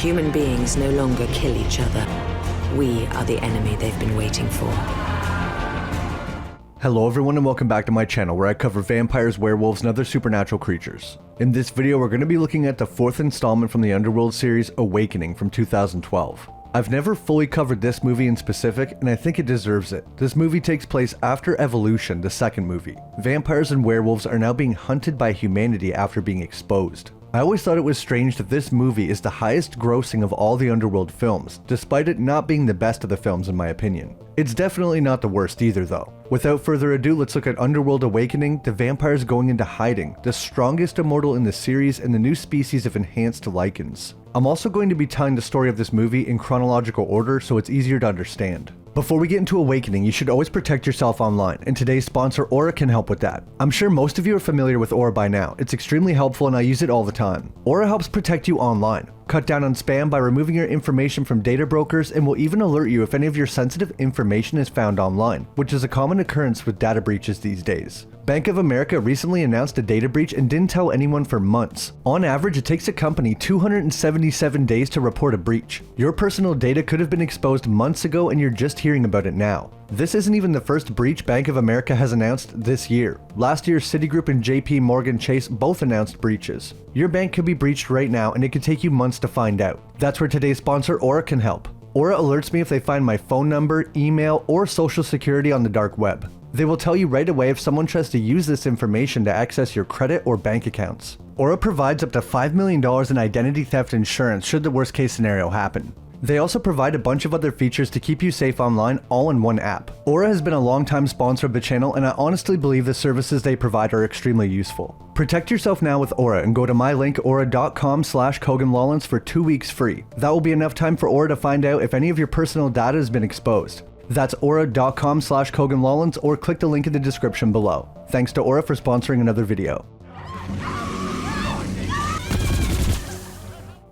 Human beings no longer kill each other. We are the enemy they've been waiting for. Hello everyone and welcome back to my channel where I cover vampires, werewolves, and other supernatural creatures. In this video we're going to be looking at the fourth installment from the Underworld series, Awakening from 2012. I've never fully covered this movie in specific, and I think it deserves it. This movie takes place after Evolution, the second movie. Vampires and werewolves are now being hunted by humanity after being exposed. I always thought it was strange that this movie is the highest grossing of all the Underworld films, despite it not being the best of the films in my opinion. It's definitely not the worst either though. Without further ado, let's look at Underworld Awakening, the vampires going into hiding, the strongest immortal in the series, and the new species of enhanced Lycans. I'm also going to be telling the story of this movie in chronological order so it's easier to understand. Before we get into Awakening, you should always protect yourself online, and today's sponsor Aura can help with that. I'm sure most of you are familiar with Aura by now. It's extremely helpful and I use it all the time. Aura helps protect you online, cut down on spam by removing your information from data brokers, and will even alert you if any of your sensitive information is found online, which is a common occurrence with data breaches these days. Bank of America recently announced a data breach and didn't tell anyone for months. On average, it takes a company 277 days to report a breach. Your personal data could have been exposed months ago and you're just hearing about it now. This isn't even the first breach Bank of America has announced this year. Last year, Citigroup and JP Morgan Chase both announced breaches. Your bank could be breached right now and it could take you months to find out. That's where today's sponsor Aura can help. Aura alerts me if they find my phone number, email, or social security on the dark web. They will tell you right away if someone tries to use this information to access your credit or bank accounts. Aura provides up to $5 million in identity theft insurance should the worst case scenario happen. They also provide a bunch of other features to keep you safe online, all in one app. Aura has been a long-time sponsor of the channel, and I honestly believe the services they provide are extremely useful. Protect yourself now with Aura and go to my link aura.com/KoganLawlence for 2 weeks free. That will be enough time for Aura to find out if any of your personal data has been exposed. That's aura.com/KoganLawlence or click the link in the description below. Thanks to Aura for sponsoring another video.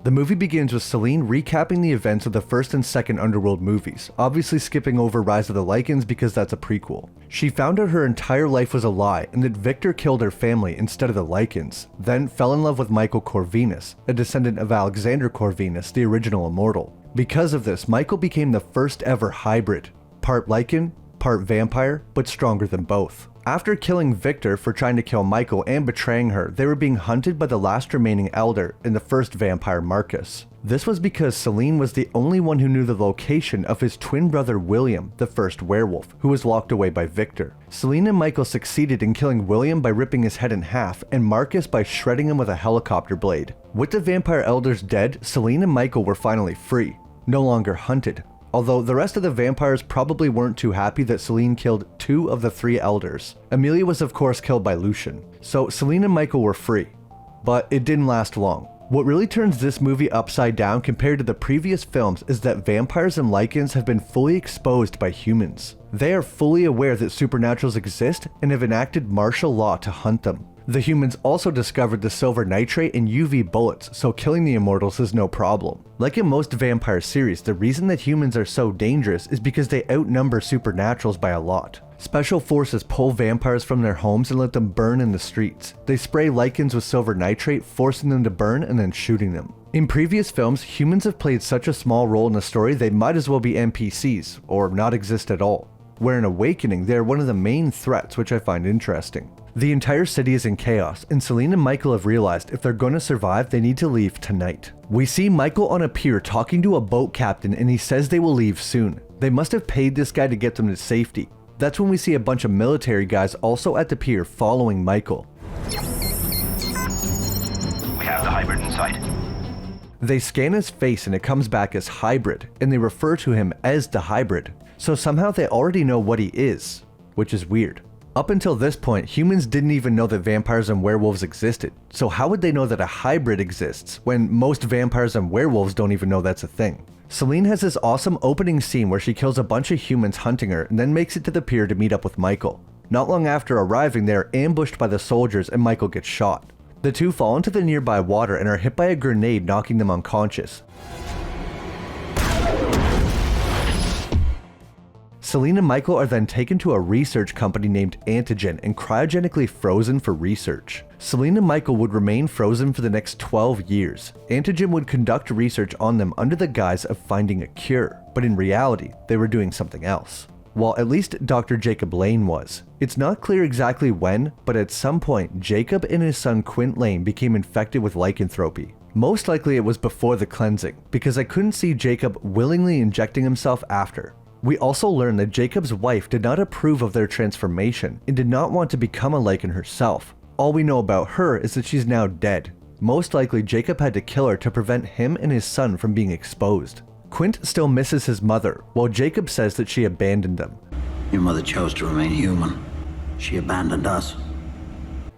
The movie begins with Selene recapping the events of the first and second Underworld movies, obviously skipping over Rise of the Lycans because that's a prequel. She found out her entire life was a lie and that Victor killed her family instead of the Lycans, then fell in love with Michael Corvinus, a descendant of Alexander Corvinus, the original immortal. Because of this, Michael became the first ever hybrid, part Lycan, part vampire, but stronger than both. After killing Victor for trying to kill Michael and betraying her, they were being hunted by the last remaining elder in the first vampire, Marcus. This was because Selene was the only one who knew the location of his twin brother William, the first werewolf, who was locked away by Victor. Selene and Michael succeeded in killing William by ripping his head in half and Marcus by shredding him with a helicopter blade. With the vampire elders dead, Selene and Michael were finally free, no longer hunted. Although the rest of the vampires probably weren't too happy that Selene killed 2 of the 3 elders. Amelia was of course killed by Lucian. So Selene and Michael were free. But it didn't last long. What really turns this movie upside down compared to the previous films is that vampires and Lycans have been fully exposed by humans. They are fully aware that supernaturals exist and have enacted martial law to hunt them. The humans also discovered the silver nitrate and UV bullets, so killing the immortals is no problem. Like in most vampire series, the reason that humans are so dangerous is because they outnumber supernaturals by a lot. Special forces pull vampires from their homes and let them burn in the streets. They spray Lycans with silver nitrate, forcing them to burn and then shooting them. In previous films, humans have played such a small role in the story they might as well be NPCs, or not exist at all. Where in Awakening, they are one of the main threats, which I find interesting. The entire city is in chaos, and Selene and Michael have realized if they're going to survive, they need to leave tonight. We see Michael on a pier talking to a boat captain and he says they will leave soon. They must have paid this guy to get them to safety. That's when we see a bunch of military guys also at the pier following Michael. We have the hybrid in sight. They scan his face and it comes back as hybrid, and they refer to him as the hybrid. So somehow they already know what he is, which is weird. Up until this point, humans didn't even know that vampires and werewolves existed. So how would they know that a hybrid exists when most vampires and werewolves don't even know that's a thing? Selene has this awesome opening scene where she kills a bunch of humans hunting her and then makes it to the pier to meet up with Michael. Not long after arriving, they are ambushed by the soldiers and Michael gets shot. The two fall into the nearby water and are hit by a grenade, knocking them unconscious. Selene and Michael are then taken to a research company named Antigen and cryogenically frozen for research. Selene and Michael would remain frozen for the next 12 years. Antigen would conduct research on them under the guise of finding a cure, but in reality, they were doing something else. Well, at least Dr. Jacob Lane was. It's not clear exactly when, but at some point, Jacob and his son Quint Lane became infected with lycanthropy. Most likely it was before the cleansing, because I couldn't see Jacob willingly injecting himself after. We also learned that Jacob's wife did not approve of their transformation and did not want to become a Lycan herself. All we know about her is that she's now dead. Most likely Jacob had to kill her to prevent him and his son from being exposed. Quint still misses his mother, while Jacob says that she abandoned them. Your mother chose to remain human. She abandoned us.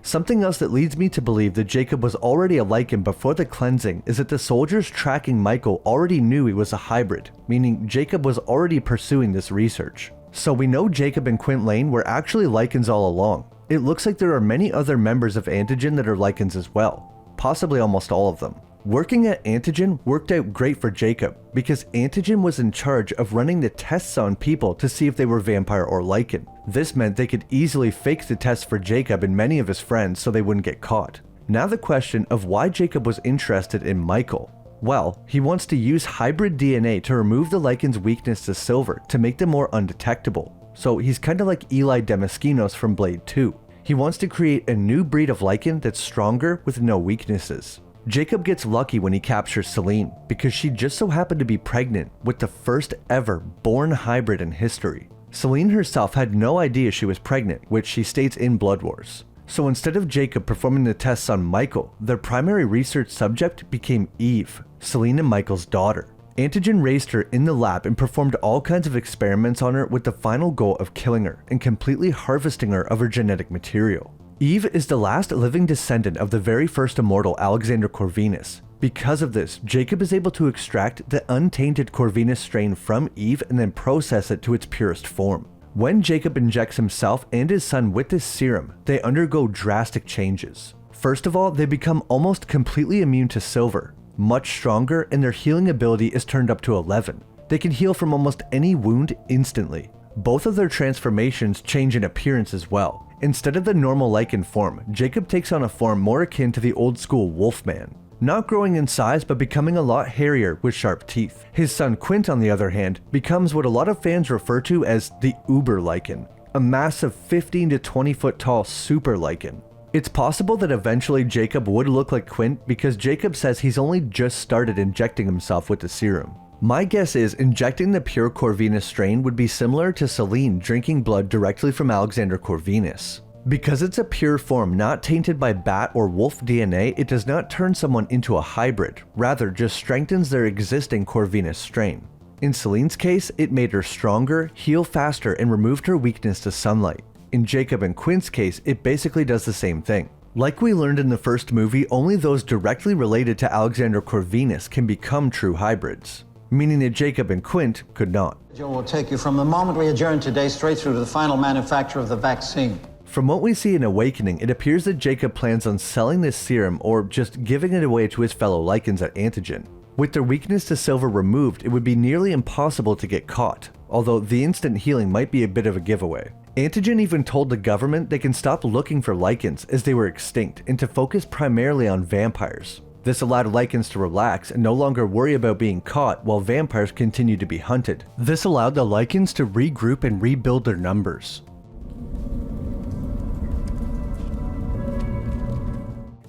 Something else that leads me to believe that Jacob was already a Lycan before the cleansing is that the soldiers tracking Michael already knew he was a hybrid, meaning Jacob was already pursuing this research. So we know Jacob and Quint Lane were actually Lycans all along. It looks like there are many other members of Antigen that are Lycans as well, possibly almost all of them. Working at Antigen worked out great for Jacob, because Antigen was in charge of running the tests on people to see if they were vampire or Lycan. This meant they could easily fake the tests for Jacob and many of his friends so they wouldn't get caught. Now the question of why Jacob was interested in Michael. Well, he wants to use hybrid DNA to remove the Lycan's weakness to silver to make them more undetectable. So he's kinda like Eli Damaskinos from Blade 2. He wants to create a new breed of Lycan that's stronger with no weaknesses. Jacob gets lucky when he captures Selene, because she just so happened to be pregnant with the first ever born hybrid in history. Selene herself had no idea she was pregnant, which she states in Blood Wars. So instead of Jacob performing the tests on Michael, their primary research subject became Eve, Selene and Michael's daughter. Antigen raised her in the lab and performed all kinds of experiments on her with the final goal of killing her and completely harvesting her of her genetic material. Eve is the last living descendant of the very first immortal Alexander Corvinus. Because of this, Jacob is able to extract the untainted Corvinus strain from Eve and then process it to its purest form. When Jacob injects himself and his son with this serum, they undergo drastic changes. First of all, they become almost completely immune to silver, much stronger, and their healing ability is turned up to 11. They can heal from almost any wound instantly. Both of their transformations change in appearance as well. Instead of the normal Lycan form, Jacob takes on a form more akin to the old school Wolfman. Not growing in size, but becoming a lot hairier with sharp teeth. His son Quint, on the other hand, becomes what a lot of fans refer to as the Uber Lycan, a massive 15 to 20 foot tall super Lycan. It's possible that eventually Jacob would look like Quint because Jacob says he's only just started injecting himself with the serum. My guess is injecting the pure Corvinus strain would be similar to Selene drinking blood directly from Alexander Corvinus. Because it's a pure form not tainted by bat or wolf DNA, it does not turn someone into a hybrid, rather just strengthens their existing Corvinus strain. In Selene's case, it made her stronger, heal faster, and removed her weakness to sunlight. In Jacob and Quint's case, it basically does the same thing. Like we learned in the first movie, only those directly related to Alexander Corvinus can become true hybrids, meaning that Jacob and Quint could not. Will take you from the moment we adjourn today straight through to the final manufacture of the vaccine. From what we see in Awakening, it appears that Jacob plans on selling this serum or just giving it away to his fellow Lycans at Antigen. With their weakness to silver removed, it would be nearly impossible to get caught, although the instant healing might be a bit of a giveaway. Antigen even told the government they can stop looking for Lycans as they were extinct and to focus primarily on vampires. This allowed Lycans to relax and no longer worry about being caught while vampires continued to be hunted. This allowed the Lycans to regroup and rebuild their numbers.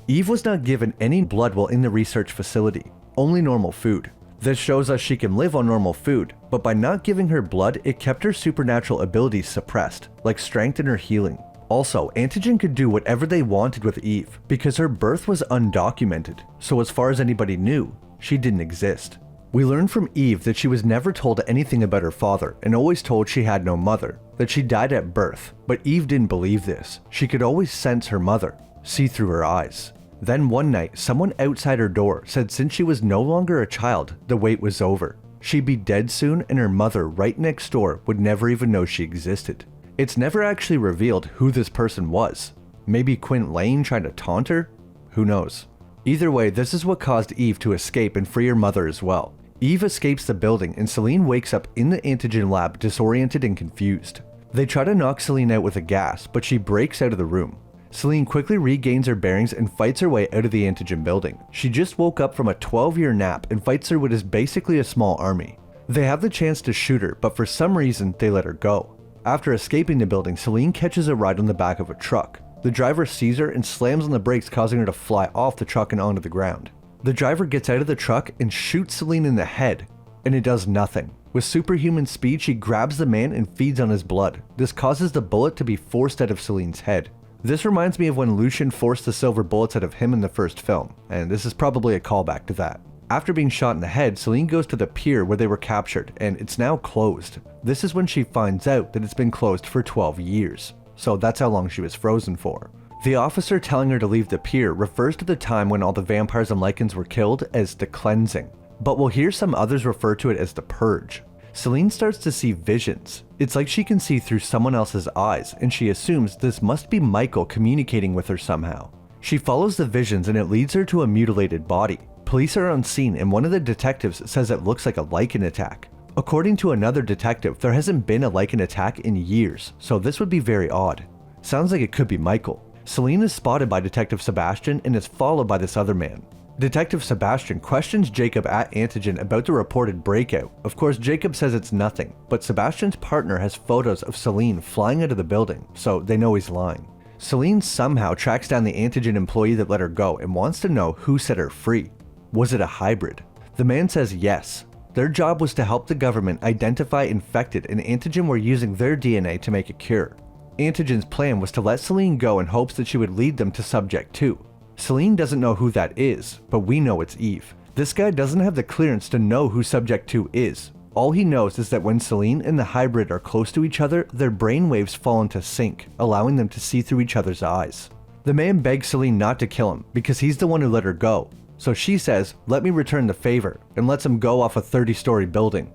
Eve was not given any blood while in the research facility, only normal food. This shows us she can live on normal food, but by not giving her blood, it kept her supernatural abilities suppressed, like strength and her healing. Also, Antigen could do whatever they wanted with Eve, because her birth was undocumented, so as far as anybody knew, she didn't exist. We learned from Eve that she was never told anything about her father, and always told she had no mother, that she died at birth, but Eve didn't believe this. She could always sense her mother, see through her eyes. Then one night, someone outside her door said since she was no longer a child, the wait was over. She'd be dead soon and her mother right next door would never even know she existed. It's never actually revealed who this person was. Maybe Quint Lane trying to taunt her? Who knows? Either way, this is what caused Eve to escape and free her mother as well. Eve escapes the building and Selene wakes up in the Antigen lab disoriented and confused. They try to knock Selene out with a gas, but she breaks out of the room. Selene quickly regains her bearings and fights her way out of the Antigen building. She just woke up from a 12-year nap and fights through what is basically a small army. They have the chance to shoot her, but for some reason they let her go. After escaping the building, Selene catches a ride on the back of a truck. The driver sees her and slams on the brakes, causing her to fly off the truck and onto the ground. The driver gets out of the truck and shoots Selene in the head, and it does nothing. With superhuman speed, she grabs the man and feeds on his blood. This causes the bullet to be forced out of Selene's head. This reminds me of when Lucian forced the silver bullets out of him in the first film, and this is probably a callback to that. After being shot in the head, Selene goes to the pier where they were captured, and it's now closed. This is when she finds out that it's been closed for 12 years. So that's how long she was frozen for. The officer telling her to leave the pier refers to the time when all the vampires and Lycans were killed as the cleansing, but we'll hear some others refer to it as the purge. Selene starts to see visions. It's like she can see through someone else's eyes, and she assumes this must be Michael communicating with her somehow. She follows the visions and it leads her to a mutilated body. Police are on scene and one of the detectives says it looks like a Lycan attack. According to another detective, there hasn't been a Lycan attack in years, so this would be very odd. Sounds like it could be Michael. Selene is spotted by Detective Sebastian and is followed by this other man. Detective Sebastian questions Jacob at Antigen about the reported breakout. Of course, Jacob says it's nothing, but Sebastian's partner has photos of Selene flying out of the building, so they know he's lying. Selene somehow tracks down the Antigen employee that let her go and wants to know who set her free. Was it a hybrid? The man says yes. Their job was to help the government identify infected, and Antigen were using their DNA to make a cure. Antigen's plan was to let Selene go in hopes that she would lead them to Subject 2. Selene doesn't know who that is, but we know it's Eve. This guy doesn't have the clearance to know who Subject 2 is. All he knows is that when Selene and the hybrid are close to each other, their brainwaves fall into sync, allowing them to see through each other's eyes. The man begs Selene not to kill him, because he's the one who let her go. So she says, "Let me return the favor," and lets him go off a 30-story building.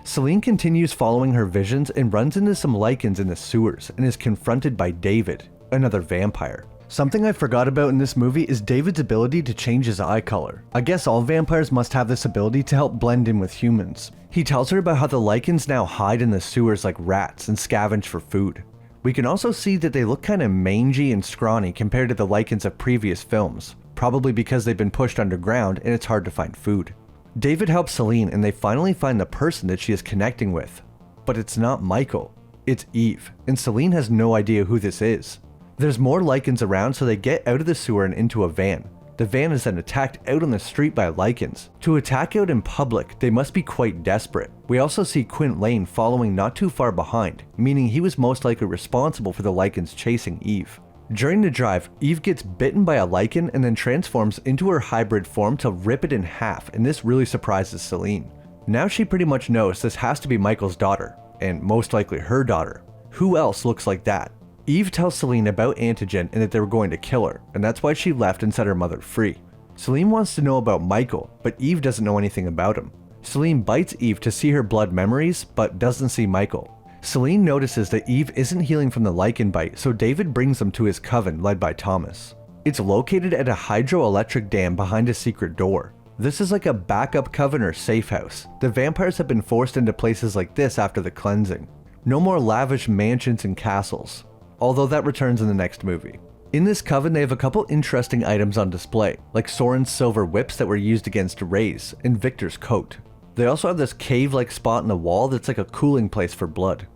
Selene continues following her visions and runs into some Lycans in the sewers and is confronted by David, another vampire. Something I forgot about in this movie is David's ability to change his eye color. I guess all vampires must have this ability to help blend in with humans. He tells her about how the Lycans now hide in the sewers like rats and scavenge for food. We can also see that they look kinda mangy and scrawny compared to the Lycans of previous films, probably because they've been pushed underground and it's hard to find food. David helps Selene and they finally find the person that she is connecting with. But it's not Michael, it's Eve, and Selene has no idea who this is. There's more Lycans around, so they get out of the sewer and into a van. The van is then attacked out on the street by Lycans. To attack out in public, they must be quite desperate. We also see Quint Lane following not too far behind, meaning he was most likely responsible for the Lycans chasing Eve. During the drive, Eve gets bitten by a Lycan and then transforms into her hybrid form to rip it in half, and this really surprises Selene. Now she pretty much knows this has to be Michael's daughter, and most likely her daughter. Who else looks like that? Eve tells Selene about Antigen and that they were going to kill her, and that's why she left and set her mother free. Selene wants to know about Michael, but Eve doesn't know anything about him. Selene bites Eve to see her blood memories, but doesn't see Michael. Selene notices that Eve isn't healing from the Lycan bite, so David brings them to his coven led by Thomas. It's located at a hydroelectric dam behind a secret door. This is like a backup coven or safe house. The vampires have been forced into places like this after the cleansing. No more lavish mansions and castles, although that returns in the next movie. In this coven, they have a couple interesting items on display, like Soren's silver whips that were used against Ray's, and Victor's coat. They also have this cave-like spot in the wall that's like a cooling place for blood.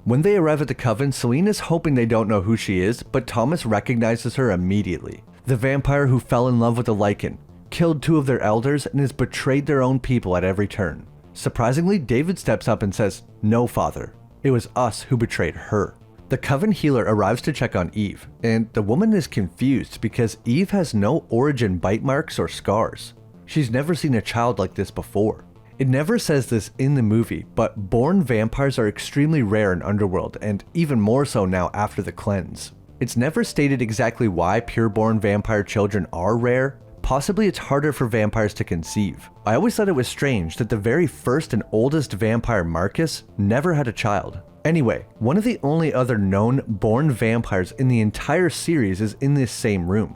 When they arrive at the coven, Selene is hoping they don't know who she is, but Thomas recognizes her immediately. The vampire who fell in love with the Lycan, killed two of their elders, and has betrayed their own people at every turn. Surprisingly, David steps up and says, "No, father. It was us who betrayed her." The coven healer arrives to check on Eve, and the woman is confused because Eve has no origin bite marks or scars. She's never seen a child like this before. It never says this in the movie, but born vampires are extremely rare in Underworld, and even more so now after the cleanse. It's never stated exactly why pure-born vampire children are rare. Possibly it's harder for vampires to conceive. I always thought it was strange that the very first and oldest vampire, Marcus, never had a child. Anyway, one of the only other known born vampires in the entire series is in this same room.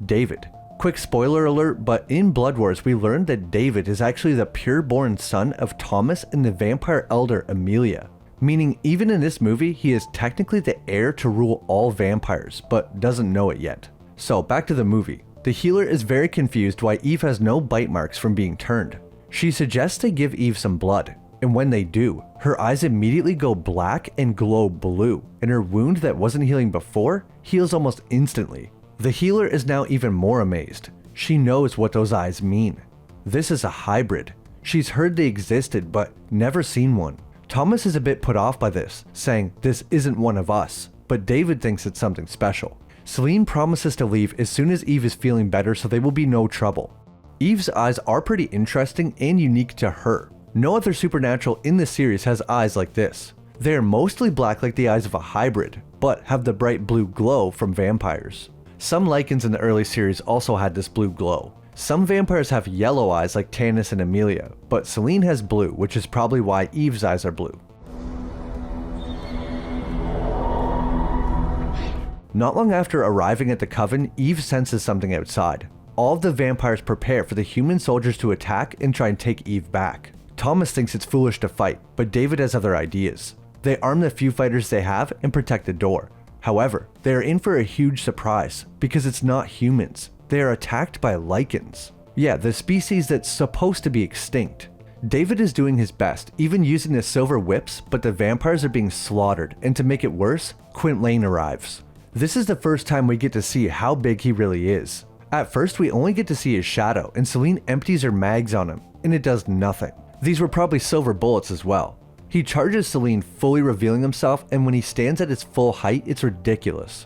David. Quick spoiler alert, but in Blood Wars we learned that David is actually the pure-born son of Thomas and the vampire elder Amelia. Meaning even in this movie he is technically the heir to rule all vampires, but doesn't know it yet. So back to the movie. The healer is very confused why Eve has no bite marks from being turned. She suggests they give Eve some blood, and when they do, her eyes immediately go black and glow blue, and her wound that wasn't healing before heals almost instantly. The healer is now even more amazed. She knows what those eyes mean. This is a hybrid. She's heard they existed but never seen one. Thomas is a bit put off by this, saying this isn't one of us, but David thinks it's something special. Selene promises to leave as soon as Eve is feeling better so they will be no trouble. Eve's eyes are pretty interesting and unique to her. No other supernatural in the series has eyes like this. They are mostly black like the eyes of a hybrid, but have the bright blue glow from vampires. Some Lycans in the early series also had this blue glow. Some vampires have yellow eyes like Tanis and Amelia, but Selene has blue, which is probably why Eve's eyes are blue. Not long after arriving at the Coven, Eve senses something outside. All of the vampires prepare for the human soldiers to attack and try and take Eve back. Thomas thinks it's foolish to fight, but David has other ideas. They arm the few fighters they have and protect the door. However, they are in for a huge surprise, because it's not humans. They are attacked by Lycans. Yeah, the species that's supposed to be extinct. David is doing his best, even using the silver whips, but the vampires are being slaughtered, and to make it worse, Quint Lane arrives. This is the first time we get to see how big he really is. At first we only get to see his shadow, and Selene empties her mags on him, and it does nothing. These were probably silver bullets as well. He charges Selene, fully revealing himself, and when he stands at his full height, it's ridiculous.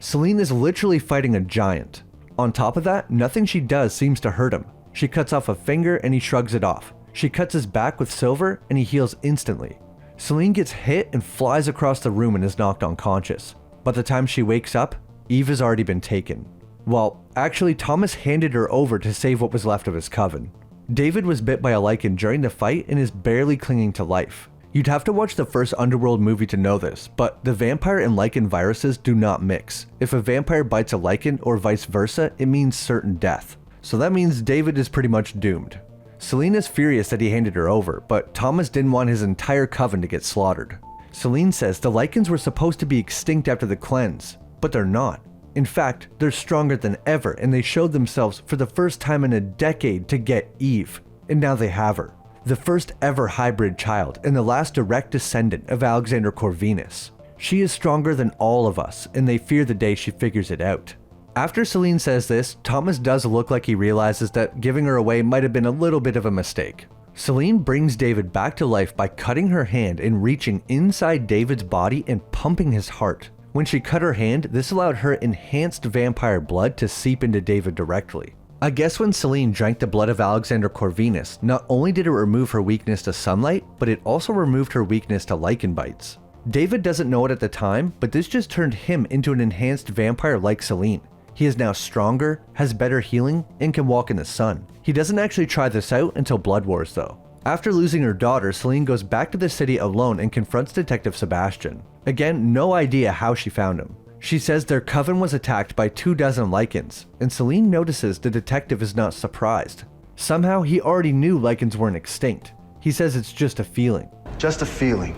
Selene is literally fighting a giant. On top of that, nothing she does seems to hurt him. She cuts off a finger and he shrugs it off. She cuts his back with silver and he heals instantly. Selene gets hit and flies across the room and is knocked unconscious. By the time she wakes up, Eve has already been taken. Well, actually Thomas handed her over to save what was left of his coven. David was bit by a Lycan during the fight and is barely clinging to life. You'd have to watch the first Underworld movie to know this, but the vampire and Lycan viruses do not mix. If a vampire bites a Lycan or vice versa, it means certain death. So that means David is pretty much doomed. Selene is furious that he handed her over, but Thomas didn't want his entire coven to get slaughtered. Selene says the Lycans were supposed to be extinct after the cleanse, but they're not. In fact, they're stronger than ever, and they showed themselves for the first time in a decade to get Eve, and now they have her. The first ever hybrid child and the last direct descendant of Alexander Corvinus. She is stronger than all of us, and they fear the day she figures it out. After Selene says this, Thomas does look like he realizes that giving her away might have been a little bit of a mistake. Selene brings David back to life by cutting her hand and reaching inside David's body and pumping his heart. When she cut her hand, this allowed her enhanced vampire blood to seep into David directly. I guess when Selene drank the blood of Alexander Corvinus, not only did it remove her weakness to sunlight, but it also removed her weakness to Lycan bites. David doesn't know it at the time, but this just turned him into an enhanced vampire like Selene. He is now stronger, has better healing, and can walk in the sun. He doesn't actually try this out until Blood Wars though. After losing her daughter, Selene goes back to the city alone and confronts Detective Sebastian. Again, no idea how she found him. She says their coven was attacked by 24 Lycans, and Selene notices the detective is not surprised. Somehow he already knew Lycans weren't extinct. He says it's just a feeling. Just a feeling.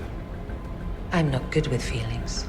I'm not good with feelings.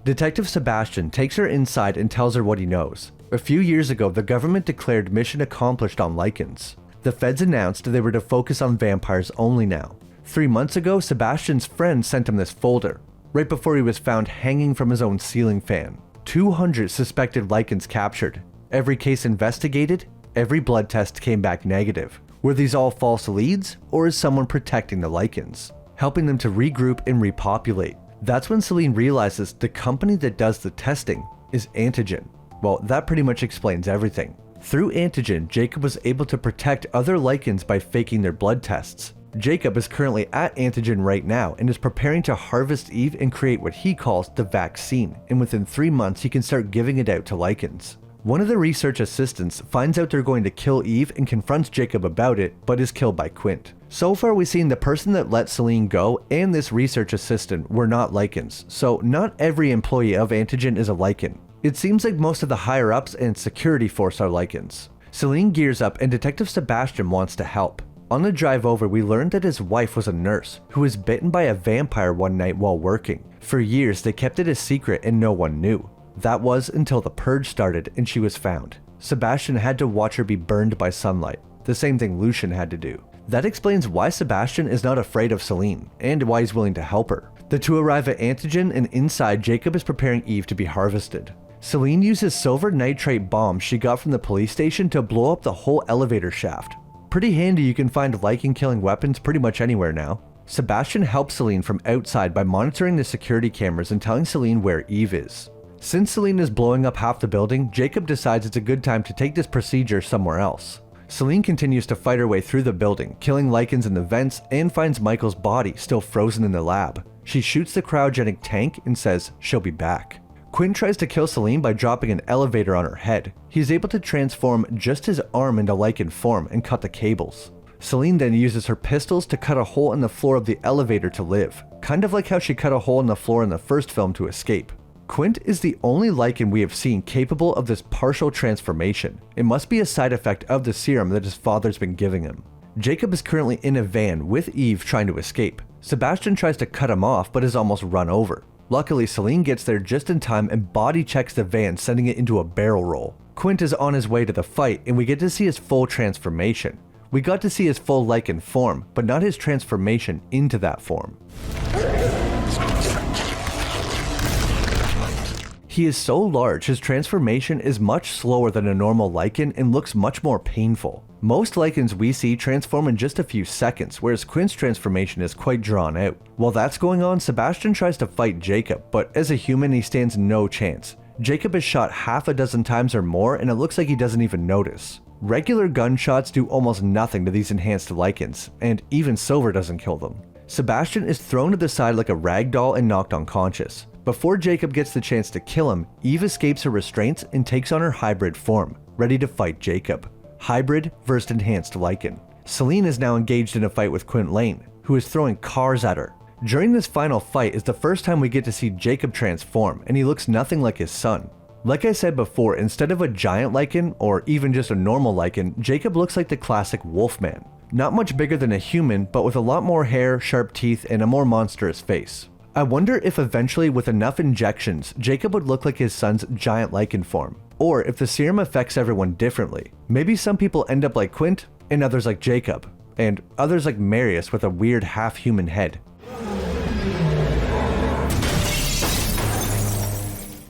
Detective Sebastian takes her inside and tells her what he knows. A few years ago, the government declared mission accomplished on Lycans. The feds announced they were to focus on vampires only now. 3 months ago, Sebastian's friend sent him this folder, right before he was found hanging from his own ceiling fan. 200 suspected Lycans captured. Every case investigated, every blood test came back negative. Were these all false leads, or is someone protecting the Lycans, helping them to regroup and repopulate? That's when Selene realizes the company that does the testing is Antigen. Well, that pretty much explains everything. Through Antigen, Jacob was able to protect other Lycans by faking their blood tests. Jacob is currently at Antigen right now and is preparing to harvest Eve and create what he calls the vaccine, and within 3 months he can start giving it out to Lycans. One of the research assistants finds out they're going to kill Eve and confronts Jacob about it, but is killed by Quint. So far we've seen the person that let Selene go and this research assistant were not Lycans, so not every employee of Antigen is a Lycan. It seems like most of the higher ups and security force are Lycans. Selene gears up and Detective Sebastian wants to help. On the drive over, we learned that his wife was a nurse who was bitten by a vampire one night while working. For years they kept it a secret and no one knew. That was until the purge started and she was found. Sebastian had to watch her be burned by sunlight, the same thing Lucian had to do. That explains why Sebastian is not afraid of Selene, and why he's willing to help her. The two arrive at Antigen, and inside Jacob is preparing Eve to be harvested. Selene uses silver nitrate bombs she got from the police station to blow up the whole elevator shaft. Pretty handy, you can find Lycan killing weapons pretty much anywhere now. Sebastian helps Selene from outside by monitoring the security cameras and telling Selene where Eve is. Since Selene is blowing up half the building, Jacob decides it's a good time to take this procedure somewhere else. Selene continues to fight her way through the building, killing Lycans in the vents, and finds Michael's body still frozen in the lab. She shoots the cryogenic tank and says she'll be back. Quinn tries to kill Selene by dropping an elevator on her head. He's able to transform just his arm into Lycan form and cut the cables. Selene then uses her pistols to cut a hole in the floor of the elevator to live, kind of like how she cut a hole in the floor in the first film to escape. Quint is the only Lycan we have seen capable of this partial transformation. It must be a side effect of the serum that his father's been giving him. Jacob is currently in a van with Eve trying to escape. Sebastian tries to cut him off but is almost run over. Luckily, Selene gets there just in time and body checks the van, sending it into a barrel roll. Quint is on his way to the fight and we get to see his full transformation. We got to see his full Lycan form, but not his transformation into that form. He is so large, his transformation is much slower than a normal Lycan and looks much more painful. Most Lycans we see transform in just a few seconds, whereas Quint's transformation is quite drawn out. While that's going on, Sebastian tries to fight Jacob, but as a human he stands no chance. Jacob is shot half a dozen times or more and it looks like he doesn't even notice. Regular gunshots do almost nothing to these enhanced Lycans, and even silver doesn't kill them. Sebastian is thrown to the side like a rag doll and knocked unconscious. Before Jacob gets the chance to kill him, Eve escapes her restraints and takes on her hybrid form, ready to fight Jacob. Hybrid versus enhanced Lycan. Selene is now engaged in a fight with Quint Lane, who is throwing cars at her. During this final fight is the first time we get to see Jacob transform, and he looks nothing like his son. Like I said before, instead of a giant Lycan, or even just a normal Lycan, Jacob looks like the classic Wolfman. Not much bigger than a human, but with a lot more hair, sharp teeth, and a more monstrous face. I wonder if eventually with enough injections, Jacob would look like his son's giant Lycan form, or if the serum affects everyone differently. Maybe some people end up like Quint, and others like Jacob, and others like Marius with a weird half-human head.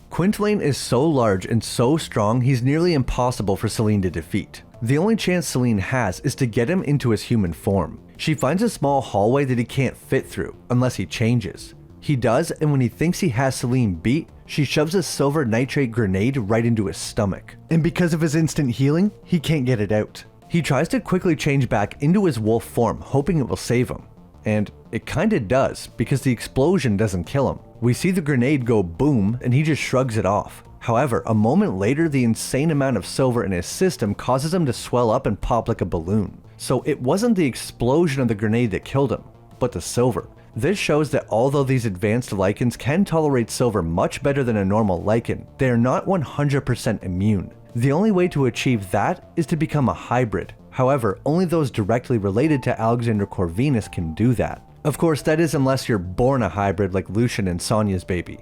Quint Lane is so large and so strong, he's nearly impossible for Selene to defeat. The only chance Selene has is to get him into his human form. She finds a small hallway that he can't fit through, unless he changes. He does, and when he thinks he has Selene beat, she shoves a silver nitrate grenade right into his stomach. And because of his instant healing, he can't get it out. He tries to quickly change back into his wolf form, hoping it will save him. And it kinda does, because the explosion doesn't kill him. We see the grenade go boom, and he just shrugs it off. However, a moment later, the insane amount of silver in his system causes him to swell up and pop like a balloon. So it wasn't the explosion of the grenade that killed him, but the silver. This shows that although these advanced Lycans can tolerate silver much better than a normal Lycan, they are not 100% immune. The only way to achieve that is to become a hybrid. However, only those directly related to Alexander Corvinus can do that. Of course, that is unless you're born a hybrid like Lucian and Sonya's baby.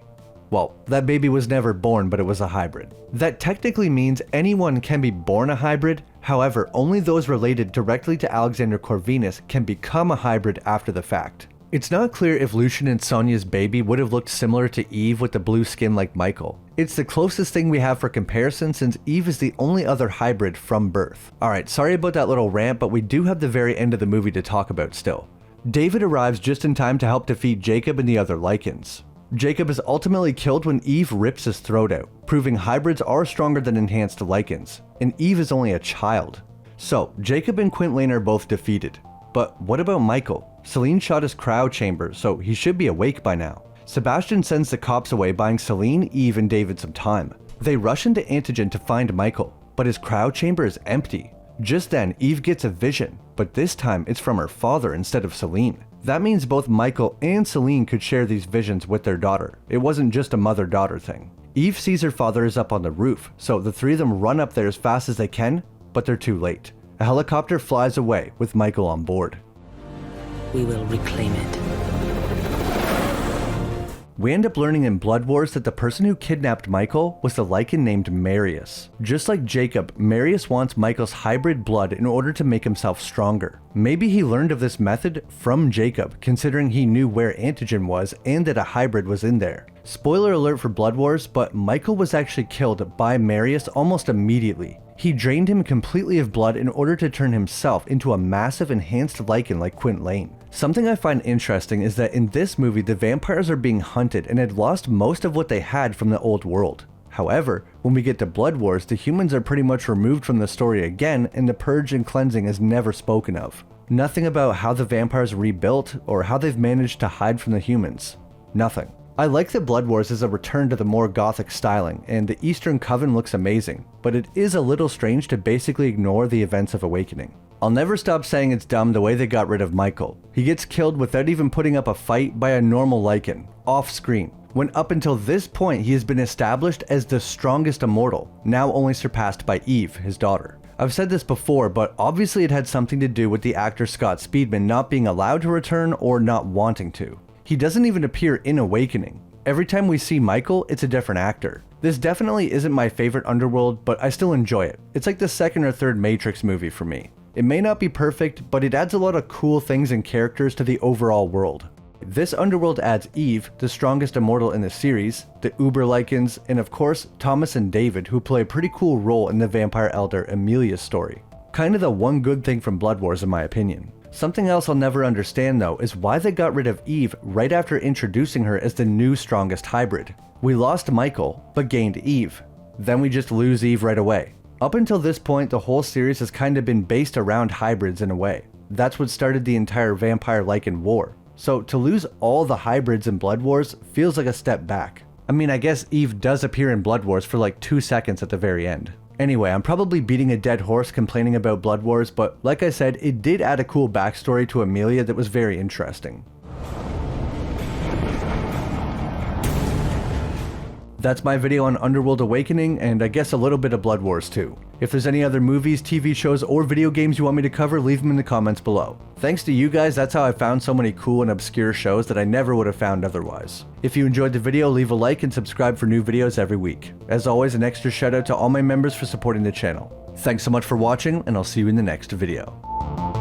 Well, that baby was never born, but it was a hybrid. That technically means anyone can be born a hybrid, however, only those related directly to Alexander Corvinus can become a hybrid after the fact. It's not clear if Lucian and Sonya's baby would have looked similar to Eve with the blue skin like Michael. It's the closest thing we have for comparison since Eve is the only other hybrid from birth. Alright, sorry about that little rant, but we do have the very end of the movie to talk about still. David arrives just in time to help defeat Jacob and the other Lycans. Jacob is ultimately killed when Eve rips his throat out, proving hybrids are stronger than enhanced Lycans, and Eve is only a child. So, Jacob and Quint Lane are both defeated. But what about Michael? Selene shot his cryo chamber, so he should be awake by now. Sebastian sends the cops away, buying Selene, Eve, and David some time. They rush into Antigen to find Michael, but his cryo chamber is empty. Just then, Eve gets a vision, but this time it's from her father instead of Selene. That means both Michael and Selene could share these visions with their daughter. It wasn't just a mother-daughter thing. Eve sees her father is up on the roof, so the three of them run up there as fast as they can, but they're too late. A helicopter flies away with Michael on board. We will reclaim it. We end up learning in Blood Wars that the person who kidnapped Michael was the Lycan named Marius. Just like Jacob, Marius wants Michael's hybrid blood in order to make himself stronger. Maybe he learned of this method from Jacob, considering he knew where Antigen was and that a hybrid was in there. Spoiler alert for Blood Wars, but Michael was actually killed by Marius almost immediately. He drained him completely of blood in order to turn himself into a massive enhanced Lycan like Quint Lane. Something I find interesting is that in this movie the vampires are being hunted and had lost most of what they had from the old world. However, when we get to Blood Wars, the humans are pretty much removed from the story again and the purge and cleansing is never spoken of. Nothing about how the vampires rebuilt or how they've managed to hide from the humans. Nothing. I like that Blood Wars is a return to the more gothic styling, and the Eastern Coven looks amazing, but it is a little strange to basically ignore the events of Awakening. I'll never stop saying it's dumb the way they got rid of Michael. He gets killed without even putting up a fight by a normal Lycan, off screen, when up until this point he has been established as the strongest immortal, now only surpassed by Eve, his daughter. I've said this before, but obviously it had something to do with the actor Scott Speedman not being allowed to return or not wanting to. He doesn't even appear in Awakening. Every time we see Michael, it's a different actor. This definitely isn't my favorite Underworld, but I still enjoy it. It's like the second or third Matrix movie for me. It may not be perfect, but it adds a lot of cool things and characters to the overall world. This Underworld adds Eve, the strongest immortal in the series, the Uber Lycans, and of course, Thomas and David, who play a pretty cool role in the vampire elder Amelia's story. Kinda the one good thing from Blood Wars in my opinion. Something else I'll never understand though is why they got rid of Eve right after introducing her as the new strongest hybrid. We lost Michael, but gained Eve. Then we just lose Eve right away. Up until this point, the whole series has kind of been based around hybrids in a way. That's what started the entire vampire Lycan war. So to lose all the hybrids in Blood Wars feels like a step back. I mean, I guess Eve does appear in Blood Wars for like 2 seconds at the very end. Anyway, I'm probably beating a dead horse complaining about Blood Wars, but like I said, it did add a cool backstory to Amelia that was very interesting. That's my video on Underworld Awakening, and I guess a little bit of Blood Wars too. If there's any other movies, TV shows, or video games you want me to cover, leave them in the comments below. Thanks to you guys, that's how I found so many cool and obscure shows that I never would have found otherwise. If you enjoyed the video, leave a like and subscribe for new videos every week. As always, an extra shout out to all my members for supporting the channel. Thanks so much for watching, and I'll see you in the next video.